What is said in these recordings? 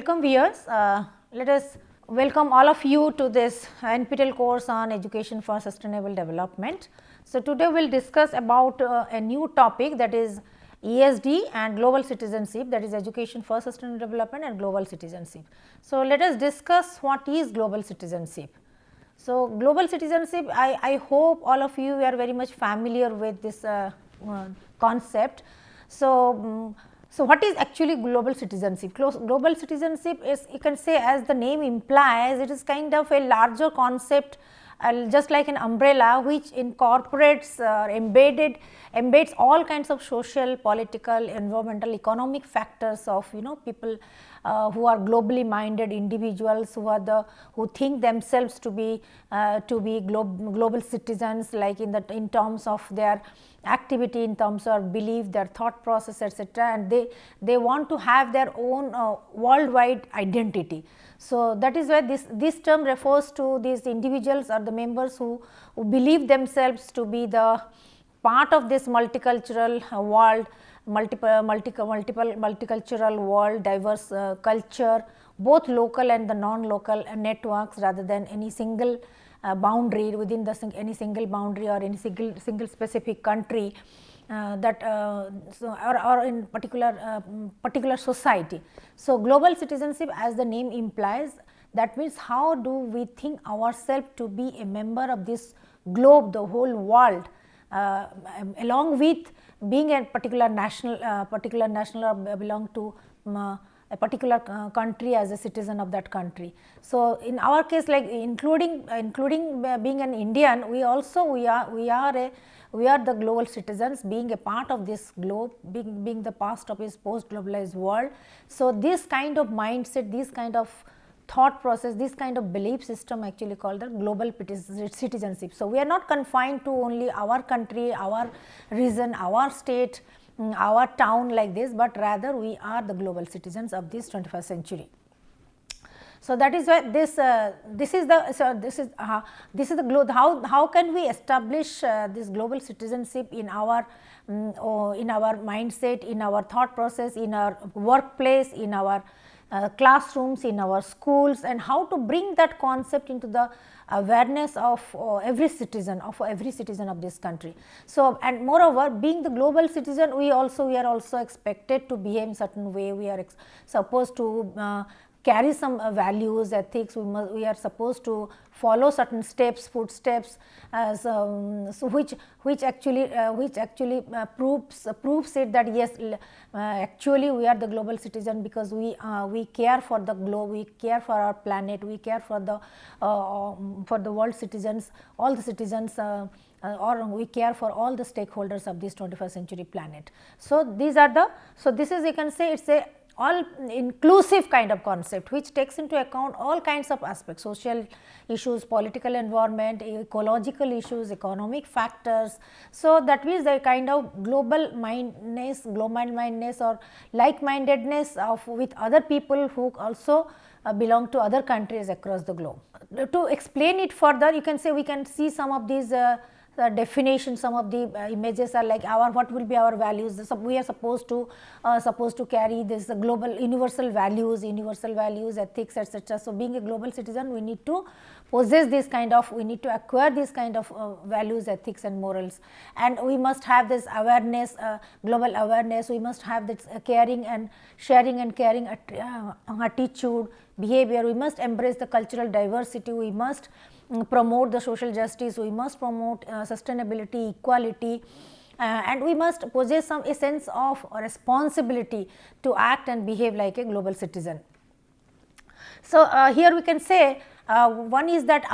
welcome viewers. Let us welcome all of you to this NPTEL course on education for sustainable development. So, today we will discuss about a new topic, that is ESD and global citizenship, that is education for sustainable development and global citizenship. So, let us discuss what is global citizenship. So, global citizenship, I hope all of you are very much familiar with this concept. So, what is actually global citizenship? Global citizenship is, you can say, as the name implies, it is kind of a larger concept, just like an umbrella which incorporates embeds all kinds of social, political, environmental, economic factors of people who are globally minded individuals, who think themselves to be global citizens, like in terms of their activity, in terms of belief, their thought process, etc., and they want to have their own worldwide identity. So, that is why this term refers to these individuals or the members who believe themselves to be the part of this multicultural world, multicultural world, diverse culture, both local and the non-local networks, rather than any single boundary within any single boundary or any single specific country or in particular society. So, global citizenship, as the name implies, that means how do we think ourselves to be a member of this globe, the whole world, along with being a particular national or belong to a particular country as a citizen of that country. So, in our case, like including being an Indian, we are the global citizens, being a part of this globe, being the part of this post globalized world. So, this kind of mindset, this kind of thought process, this kind of belief system actually called the global citizenship. So, we are not confined to only our country, our region, our state, our town like this, but rather we are the global citizens of this 21st century. So, that is why this is the globe. How can we establish this global citizenship in our mindset, in our thought process, in our workplace, in our classrooms, in our schools, and how to bring that concept into the awareness of every citizen of this country. So, and moreover, being the global citizen, we are also expected to behave in certain way. We are supposed to carry some values, ethics. We are supposed to follow certain footsteps, which actually proves it that yes, actually we are the global citizen, because we care for the globe, we care for our planet, we care for the world citizens, all the citizens, or we care for all the stakeholders of this 21st century planet. So, this is, you can say, it's a all inclusive kind of concept, which takes into account all kinds of aspects: social issues, political environment, ecological issues, economic factors. So, that means the kind of global mindedness or like mindedness with other people who also belong to other countries across the globe. To explain it further, you can say, we can see some of these definition. Some of the images are like what will be our values. We are supposed to carry this global universal values, ethics, etc. So, being a global citizen, we need to possess this kind of, we need to acquire this kind of values, ethics and morals, and we must have this awareness, global awareness. We must have this caring and sharing and caring attitude, behavior. We must embrace the cultural diversity. We must promote the social justice, we must promote sustainability, equality, and we must possess a sense of responsibility to act and behave like a global citizen. So, here we can say, one is that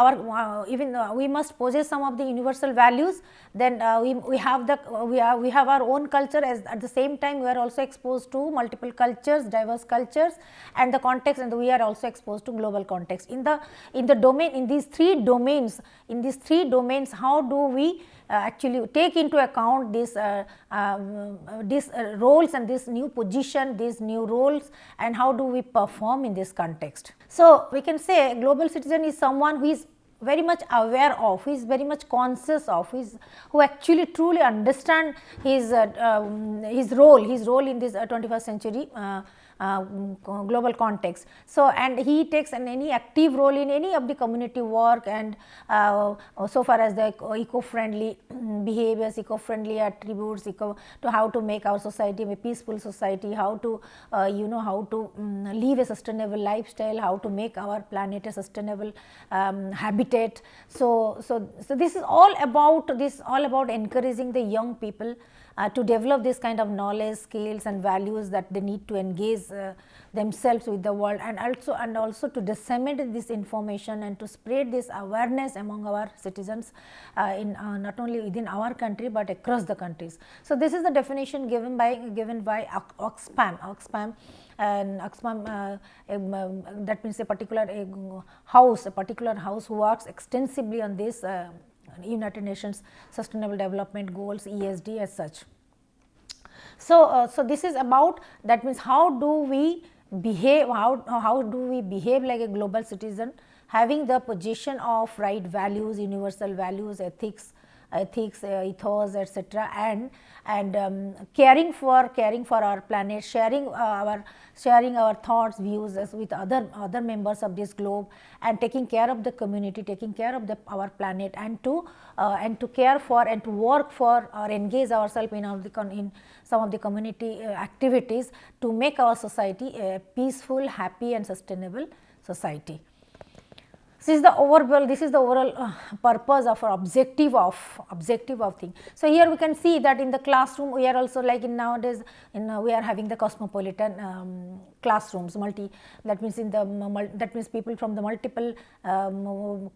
we must possess some of the universal values. Then we have our own culture, as at the same time we are also exposed to multiple cultures, diverse cultures, and the context, and we are also exposed to global context. In these three domains, how do we actually take into account these roles and this new position, these new roles, and how do we perform in this context? So, we can say global citizen is someone who is very much aware of, who is very much conscious of, who actually truly understand his role in this 21st century global context. So, and he takes any active role in any of the community work, and so far as the eco-friendly behaviors, eco-friendly attributes, to how to make our society a peaceful society, how to how to live a sustainable lifestyle, how to make our planet a sustainable habitat. So this is all about encouraging the young people to develop this kind of knowledge, skills and values that they need to engage themselves with the world, and also to disseminate this information and to spread this awareness among our citizens in not only within our country but across the countries. So, this is the definition given by Oxfam. And Oxfam, that means a particular house who works extensively on this United Nations Sustainable Development Goals, ESD as such. So, this is about, that means how do we behave, how do we behave like a global citizen, having the position of right values, universal values, ethics, ethos, etc., and caring for our planet, sharing our thoughts, views with other members of this globe, and taking care of the community, taking care of our planet, and to care for and to work for or engage ourselves in some of the community activities to make our society a peaceful, happy and sustainable society. This is the overall purpose of or objective of thing. So, here we can see that in the classroom we are also, like in nowadays we are having the cosmopolitan classrooms, that means people from the multiple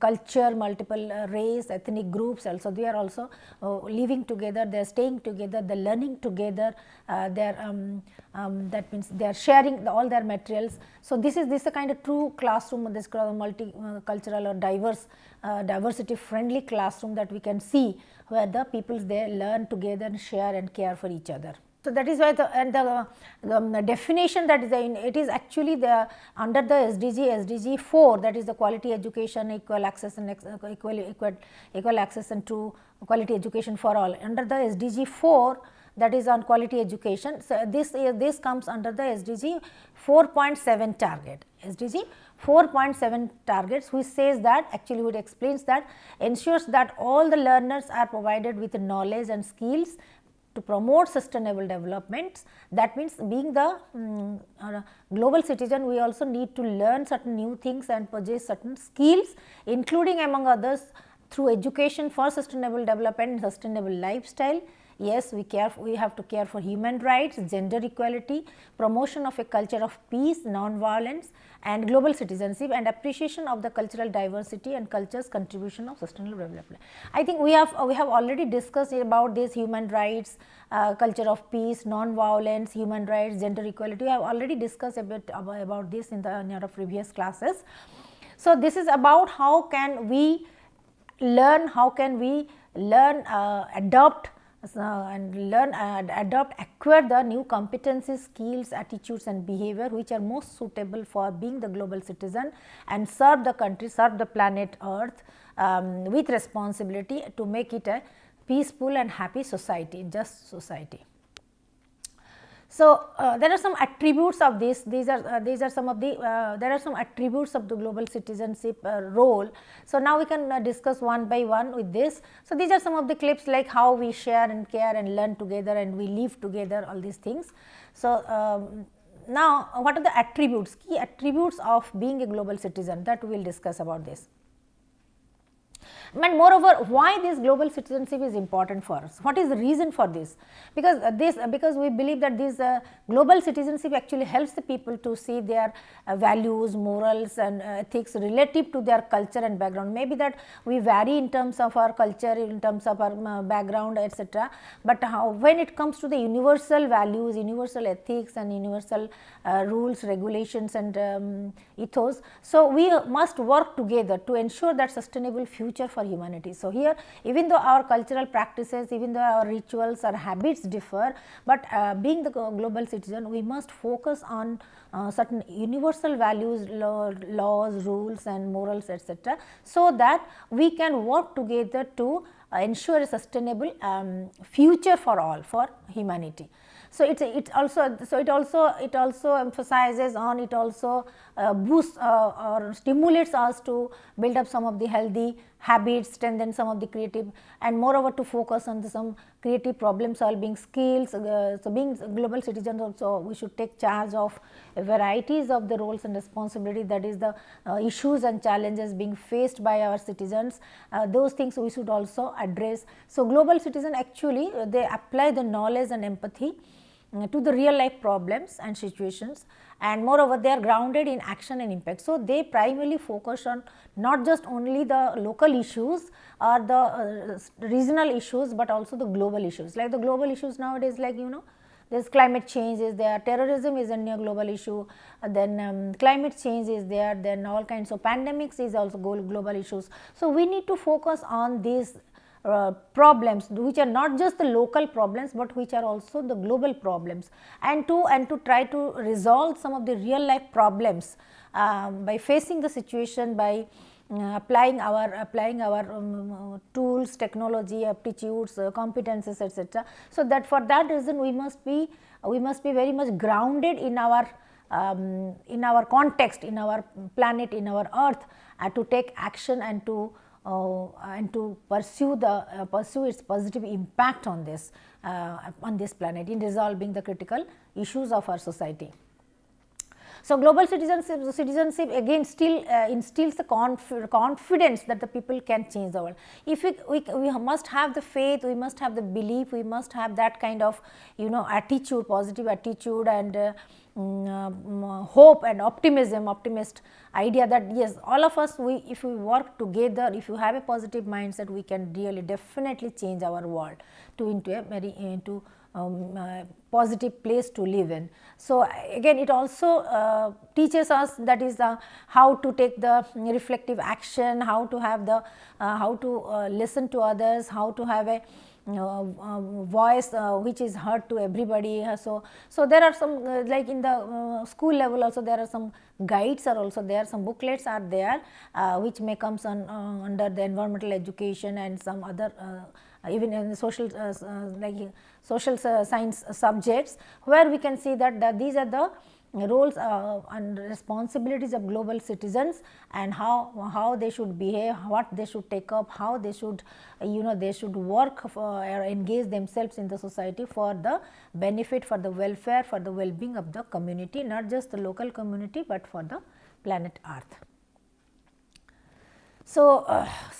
culture, multiple race, ethnic groups also, they are also living together, they are staying together, they are learning together, that means they are sharing all their materials. So, this is a kind of true classroom, this multicultural or diversity friendly classroom that we can see, where the people they learn together and share and care for each other. So, that is why the definition that is it is actually under the SDG 4, that is the quality education, equal access and equal access and true quality education for all. Under the SDG 4, that is on quality education. So, this comes under the SDG 4.7 target. SDG 4.7 targets, which says that, actually which explains that, ensures that all the learners are provided with knowledge and skills to promote sustainable developments. That means, being the global citizen, we also need to learn certain new things and possess certain skills, including among others through education for sustainable development and sustainable lifestyle. Yes, we have to care for human rights, gender equality, promotion of a culture of peace, non-violence and global citizenship, and appreciation of the cultural diversity and culture's contribution of sustainable development. I think we have already discussed about this human rights, culture of peace, non-violence, human rights, gender equality. We have already discussed a bit about this in our previous classes. So, this is about how can we learn, adopt acquire the new competencies, skills, attitudes and behavior which are most suitable for being the global citizen and serve the country, serve the planet Earth with responsibility to make it a peaceful and happy society, just society. So, there are some attributes of this. These are some of the there are some attributes of the global citizenship role. So, now we can discuss one by one with this. So, these are some of the clips, like how we share and care and learn together and we live together, all these things. So, now what are the attributes, key attributes of being a global citizen, that we will discuss about this. And moreover, why this global citizenship is important for us? What is the reason for this? Because we believe that this global citizenship actually helps the people to see their values, morals and ethics relative to their culture and background. Maybe that we vary in terms of our culture, in terms of our background, etc. But when it comes to the universal values, universal ethics and universal rules, regulations and ethos, so we must work together to ensure that sustainable future for humanity. So, here even though our cultural practices, even though our rituals or habits differ, but being the global citizen, we must focus on certain universal values, laws, rules and morals, etc., so that we can work together to ensure a sustainable future for all, for humanity. So it also emphasizes on, it also boosts or stimulates us to build up some of the healthy habits, strengthen some of the creative, and moreover to focus on some creative problem solving skills. So being global citizens also, we should take charge of varieties of the roles and responsibility, that is the issues and challenges being faced by our citizens. Those things we should also address. So global citizen actually they apply the knowledge and empathy to the real life problems and situations, and moreover they are grounded in action and impact. So they primarily focus on not just only the local issues or the regional issues, but also the global issues. Like the global issues nowadays, like there's climate change is there, terrorism is a new global issue, then climate change is there, then all kinds of pandemics is also global issues. So we need to focus on these problems which are not just the local problems, but which are also the global problems, and to try to resolve some of the real life problems by facing the situation, by applying our tools, technology, aptitudes, competences, etc. So that for that reason we must be very much grounded in our context, in our planet, in our earth, to take action and to pursue its positive impact on this planet in resolving the critical issues of our society. So global citizenship again still instills the confidence that the people can change the world. If we must have the faith, we must have the belief, we must have that kind of attitude, positive attitude, and hope and optimist idea that yes, all of us, if we work together, if you have a positive mindset, we can really definitely change our world into a very positive place to live in. So again it also teaches us, that is how to take the reflective action, how to have the how to listen to others, how to have a voice which is heard to everybody. So there are some like in the school level also, there are some guides are also there, some booklets are there which may comes on under the environmental education and some other even in the social social science subjects, where we can see that these are the roles and responsibilities of global citizens, and how they should behave, what they should take up, how they should they should work for, or engage themselves in the society for the benefit, for the welfare, for the well-being of the community, not just the local community, but for the planet Earth. So,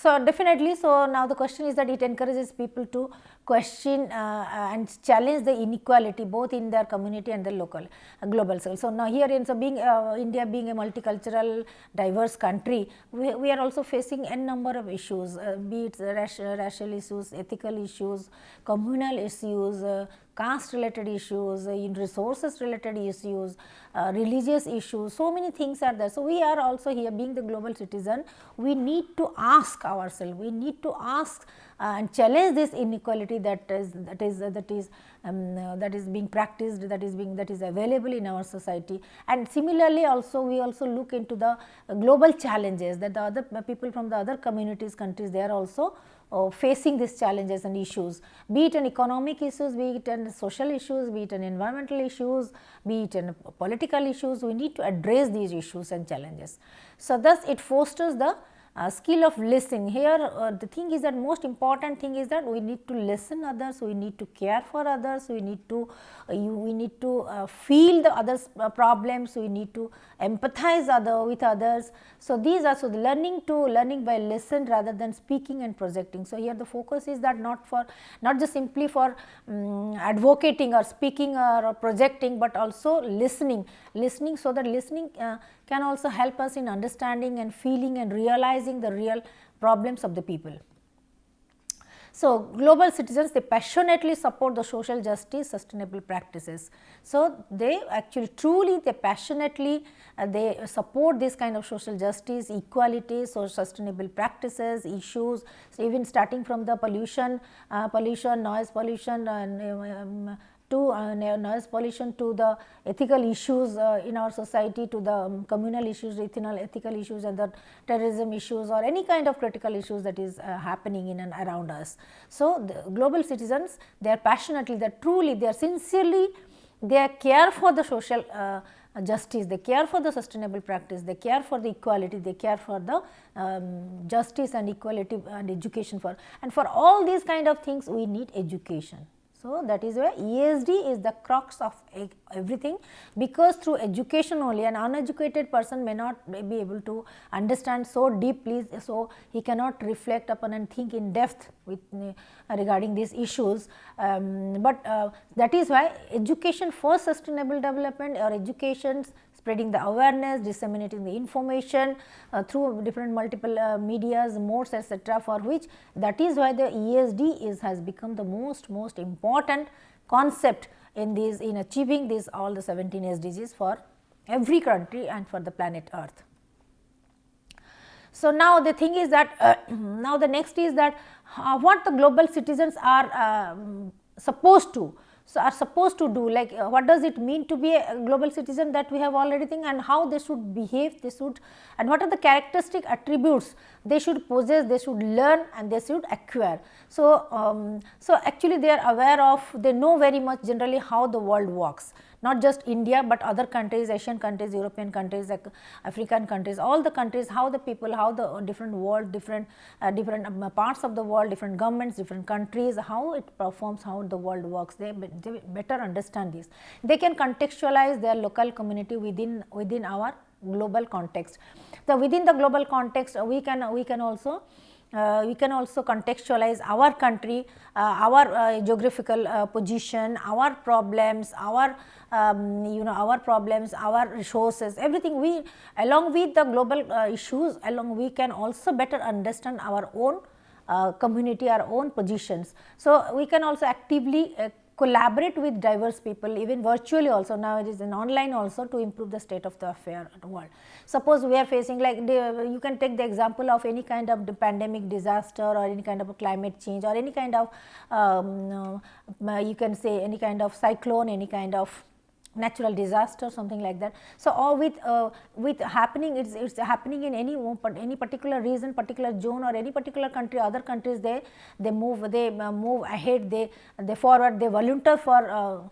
definitely, so now the question is that it encourages people to question and challenge the inequality both in their community and the local global scale. So now here in being India being a multicultural diverse country, we are also facing a number of issues, be it racial issues, ethical issues, communal issues, caste related issues, in resources related issues, religious issues, so many things are there. So we are also here being the global citizen, we need to ask ourselves, we need to ask and challenge this inequality that is being practiced, that is available in our society. And similarly also we also look into the global challenges that the other people from the other communities, countries, they are also facing these challenges and issues, be it in economic issues, be it in social issues, be it in environmental issues, be it in political issues. We need to address these issues and challenges. So thus it fosters the skill of listening. Here the thing is that most important thing is that we need to listen others, we need to care for others, we need to feel the others problems, we need to empathize with others. So these are the learning by listen rather than speaking and projecting. So here the focus is that not just simply for advocating or speaking or projecting, but also listening, so that listening can also help us in understanding and feeling and realizing the real problems of the people. So global citizens, they passionately support the social justice, sustainable practices. So they actually truly they passionately they support this kind of social justice, equality, so sustainable practices, issues. So even starting from the pollution, noise pollution, and to noise pollution, to the ethical issues in our society, to the communal issues, ethical issues, and the terrorism issues, or any kind of critical issues that is happening in and around us. So, the global citizens, they are passionately, they are truly, they are sincerely, they care for the social justice, they care for the sustainable practice, they care for the equality, they care for the justice and equality and education for, and for all these kind of things we need education. So, that is why ESD is the crux of everything, because through education only an uneducated person may not be able to understand so deeply, so he cannot reflect upon and think in depth with regarding these issues. But that is why education for sustainable development, or education spreading the awareness, disseminating the information through different multiple medias, modes, etc., for which, that is why the ESD has become the most important concept in these, in achieving these all the 17 SDGs for every country and for the planet Earth. So, now the thing is that now the next is that what the global citizens are supposed to. So, are supposed to do, like what does it mean to be a global citizen, that we have already think, and how they should behave, they should, and what are the characteristic attributes they should possess, they should learn, and they should acquire. So, so actually they are aware of, they know very much generally how the world works, not just India, but other countries, Asian countries, European countries, like African countries, all the countries, how the people, how the different world, different parts of the world, different governments, different countries, how it performs, how the world works. They better understand this. They can contextualize their local community within our global context. So, within the global context, we can also contextualize our country, our geographical position, our problems, our our problems, our resources, everything. We, along with the global issues, we can also better understand our own community, our own positions. So, we can also actively collaborate with diverse people, even virtually also, now it is in online also, to improve the state of the affair at the world. Suppose we are facing, like you can take the example of any kind of pandemic disaster, or any kind of a climate change, or any kind of you can say any kind of cyclone, any kind of natural disaster, something like that. So, all with happening, it's happening in any particular region, particular zone, or any particular country. Other countries, they move ahead, they forward, they volunteer for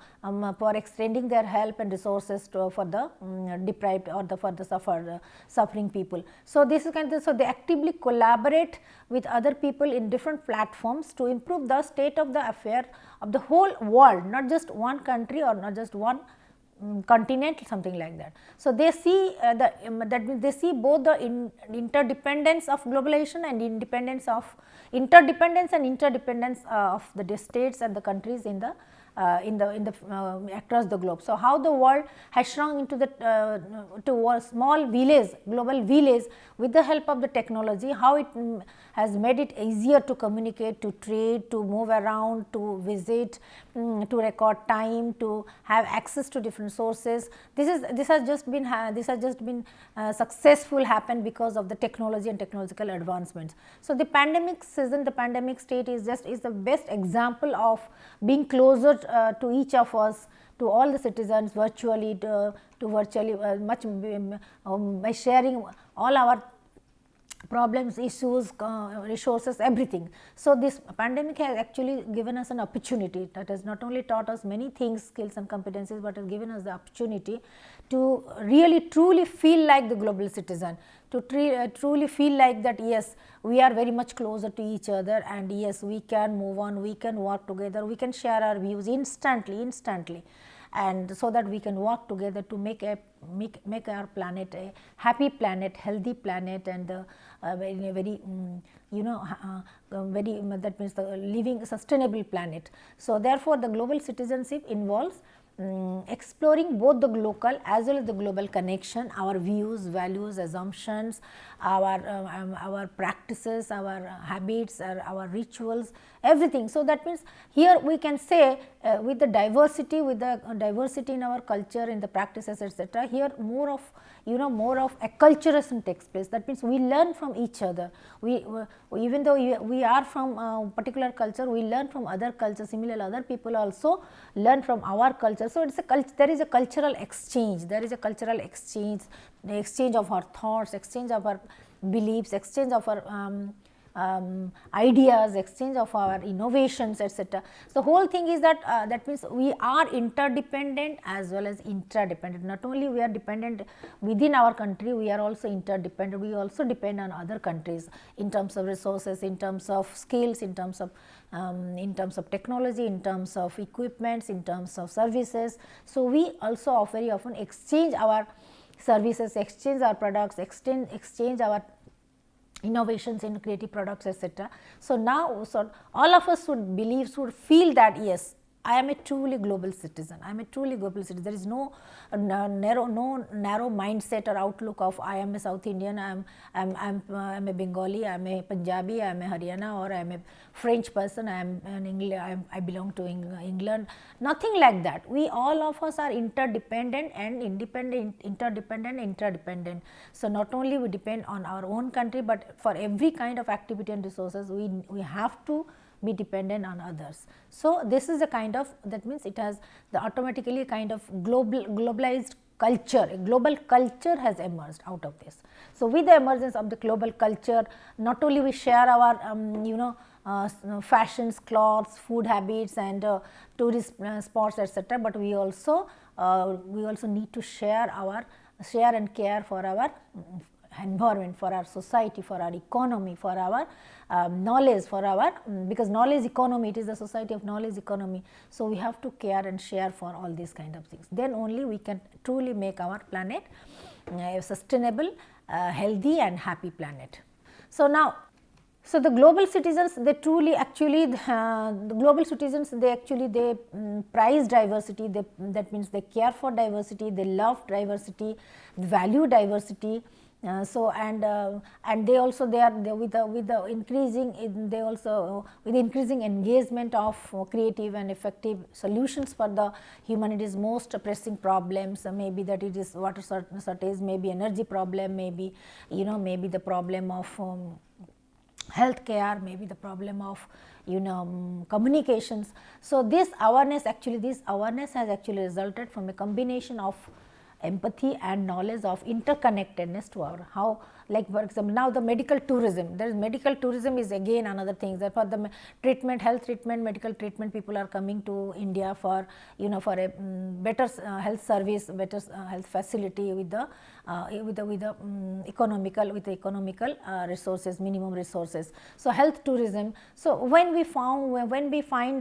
extending their help and resources for the deprived, or for the suffering people. So, this is kind of, so they actively collaborate with other people in different platforms to improve the state of the affair of the whole world, not just one country, or not just one continent, something like that. So, they see that means they see both the interdependence of globalization and interdependence of the states and the countries in the across the globe. So, how the world has shrunk into the to a small village, global village, with the help of the technology, how it has made it easier to communicate, to trade, to move around, to visit, to record time, to have access to different sources. This has just been successful happened because of the technology and technological advancements. So, the pandemic season, the pandemic state is the best example of being closer to each of us, to all the citizens, virtually, by sharing all our problems, issues, resources, everything. So, this pandemic has actually given us an opportunity, that has not only taught us many things, skills and competencies, but has given us the opportunity to really truly feel like the global citizen, to truly feel like that, yes, we are very much closer to each other, and yes, we can move on, we can work together, we can share our views instantly, and so that we can work together to make our planet a happy planet, healthy planet, and very that means the living sustainable planet. So, therefore, the global citizenship involves exploring both the local as well as the global connection, our views, values, assumptions, our practices, our habits, our rituals, everything. So, that means here we can say with the diversity, in our culture, in the practices, etc., here more of, more of acculturation takes place. That means we learn from each other. We even though we are from a particular culture, we learn from other cultures. Similarly, other people also learn from our culture. So it's there is a cultural exchange. There is a cultural exchange, the exchange of our thoughts, exchange of our beliefs, exchange of our ideas, exchange of our innovations, etc. So, whole thing is that that means we are interdependent as well as interdependent. Not only we are dependent within our country, we are also interdependent. We also depend on other countries in terms of resources, in terms of skills, in terms of technology, in terms of equipments, in terms of services. So, we also very often exchange our services, exchange our products, exchange our innovations in creative products, etc. So, now all of us should feel that yes, I am a truly global citizen. I am a truly global citizen. There is no narrow mindset or outlook of I am a South Indian, I am a Bengali, I am a Punjabi, I am a Haryana, or I am a French person, I am an England, I belong to England. Nothing like that. We all of us are interdependent and independent, interdependent. So, not only we depend on our own country, but for every kind of activity and resources, we have to be dependent on others. So, this is a kind of, that means it has the automatically kind of globalized culture, a global culture has emerged out of this. So, with the emergence of the global culture, not only we share our fashions, clothes, food habits, and tourist spots, etc., but we also need to share and care for our environment, for our society, for our economy, for our knowledge, for our because knowledge economy, it is the society of knowledge economy. So, we have to care and share for all these kind of things. Then only we can truly make our planet a sustainable, healthy and happy planet. So, now the global citizens, they truly actually the global citizens, they prize diversity, that means they care for diversity, they love diversity, value diversity. And they also with the increasing engagement of creative and effective solutions for the humanity's most pressing problems, maybe that it is water shortage, maybe energy problem, maybe maybe the problem of healthcare, maybe the problem of communications. So, this awareness has actually resulted from a combination of empathy and knowledge of interconnectedness to our how, like for example, now the medical tourism, there is medical tourism is again another thing, that for the treatment, health treatment, medical treatment, people are coming to India for for a better health service, better health facility with the economical resources, minimum resources. So, health tourism. So, when we found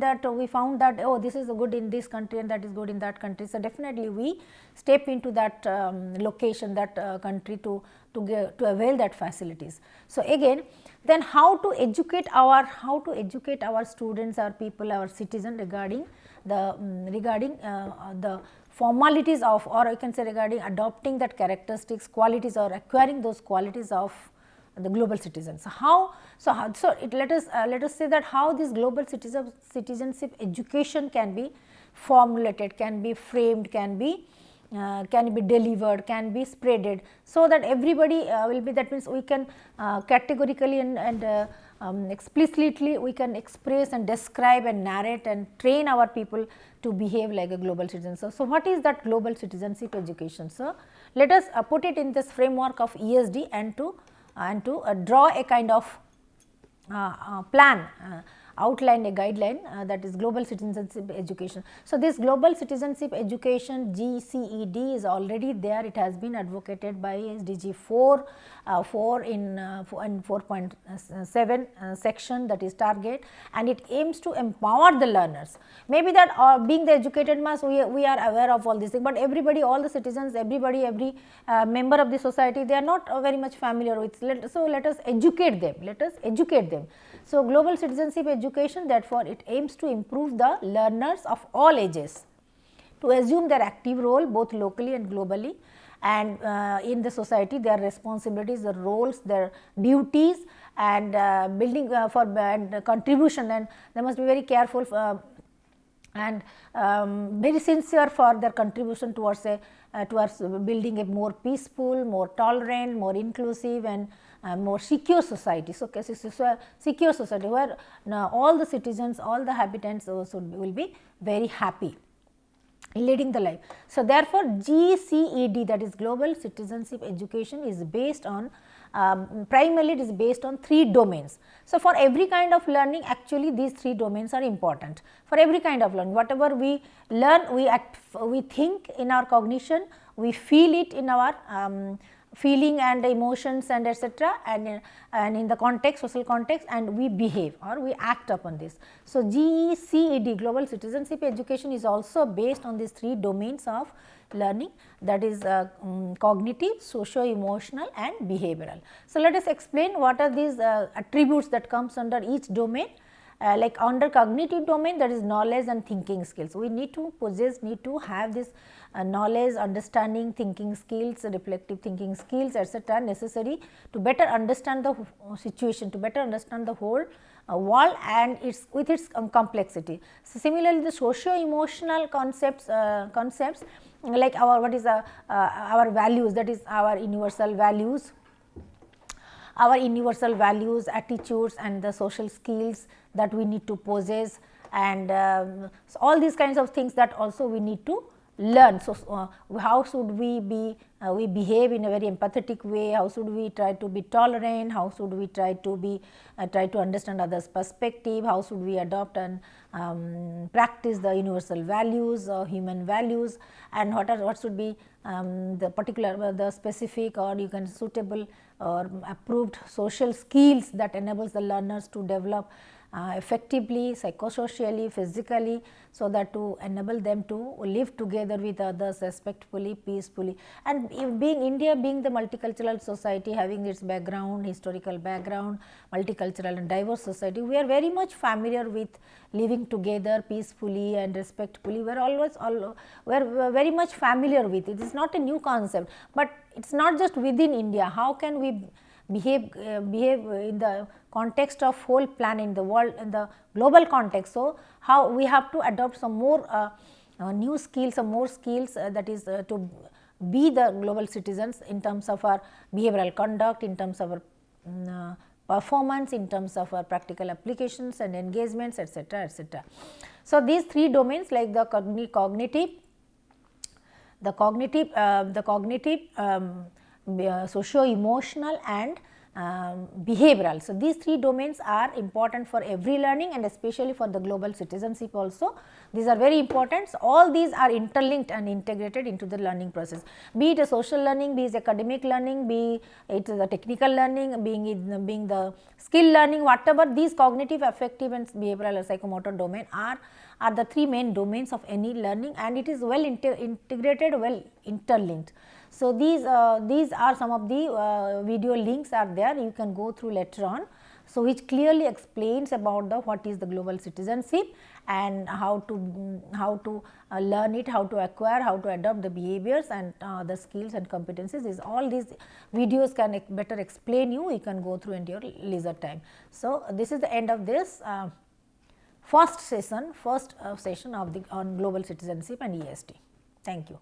that oh, this is good in this country and that is good in that country. So, definitely we step into that location, that country to avail that facilities. So, again then how to educate our students, our people, our citizen regarding the formalities of, or I can say regarding adopting that characteristics, qualities, or acquiring those qualities of the global citizens. Let us say that how this global citizenship education can be formulated, can be framed, can be delivered, can be spreaded, so that everybody will be, that means we can categorically and explicitly we can express and describe and narrate and train our people to behave like a global citizen. So, what is that global citizenship education? So, let us put it in this framework of ESD and to draw a kind of plan, outline a guideline, that is global citizenship education. So, this global citizenship education GCED is already there. It has been advocated by SDG 4 in 4.7 section, that is target, and it aims to empower the learners. Maybe that being the educated mass, we are aware of all these things, but everybody, all the citizens, every member of the society, they are not very much familiar with. So, let us educate them. So, global citizenship education, therefore, it aims to improve the learners of all ages to assume their active role both locally and globally, and in the society, their responsibilities, their roles, their duties, and building for and contribution, and they must be very careful and very sincere for their contribution towards towards building a more peaceful, more tolerant, more inclusive and more secure society. So, secure society where all the citizens, all the habitants will be very happy leading the life. So, therefore, GCED, that is Global Citizenship Education, is based on primarily it is based on 3 domains. So, for every kind of learning, actually these 3 domains are important. For every kind of learning, whatever we learn, we think in our cognition, we feel it in our feeling and emotions and etc., and in the context, social context, and we behave or we act upon this. So, GCED, Global Citizenship Education, is also based on these 3 domains of learning, that is cognitive, socio-emotional and behavioral. So, let us explain what are these attributes that comes under each domain. Like under cognitive domain, that is knowledge and thinking skills. We need to possess, need to have this knowledge, understanding, thinking skills, reflective thinking skills, etc., necessary to better understand the situation, to better understand the whole world and its with its complexity. So, similarly, the socio-emotional concepts like our what is our values, that is our universal values, attitudes and the social skills that we need to possess, and so all these kinds of things that also we need to learn. So, how should we be we behave in a very empathetic way, how should we try to be tolerant, how should we try to be try to understand others perspective, how should we adopt and practice the universal values or human values, and what should be the particular the specific or you can suitable or approved social skills that enables the learners to develop effectively, psychosocially, physically, so that to enable them to live together with others respectfully, peacefully. And being India being the multicultural society, having its background, historical background, multicultural and diverse society, we are very much familiar with living together peacefully and respectfully. We are very much familiar with it. It is not a new concept, but it is not just within India. How can we behave in the context of whole planet, in the world, in the global context. So, how we have to adopt some more new skills, some more skills that is to be the global citizens in terms of our behavioral conduct, in terms of our performance, in terms of our practical applications and engagements, etc., etc. So, these 3 domains like the cognitive, socio-emotional and behavioral. So, these 3 domains are important for every learning and especially for the global citizenship also. These are very important. So, all these are interlinked and integrated into the learning process, be it a social learning, be it academic learning, be it the technical learning, being the skill learning, whatever these cognitive, affective and behavioral or psychomotor domain are the 3 main domains of any learning, and it is well integrated, well interlinked. So, these are some of the video links are there, you can go through later on. So, which clearly explains about the what is the global citizenship and how to learn it, how to acquire, how to adopt the behaviors and the skills and competencies. Is all these videos can better explain you can go through in your leisure time. So, this is the end of this first session of the on global citizenship and EST. Thank you.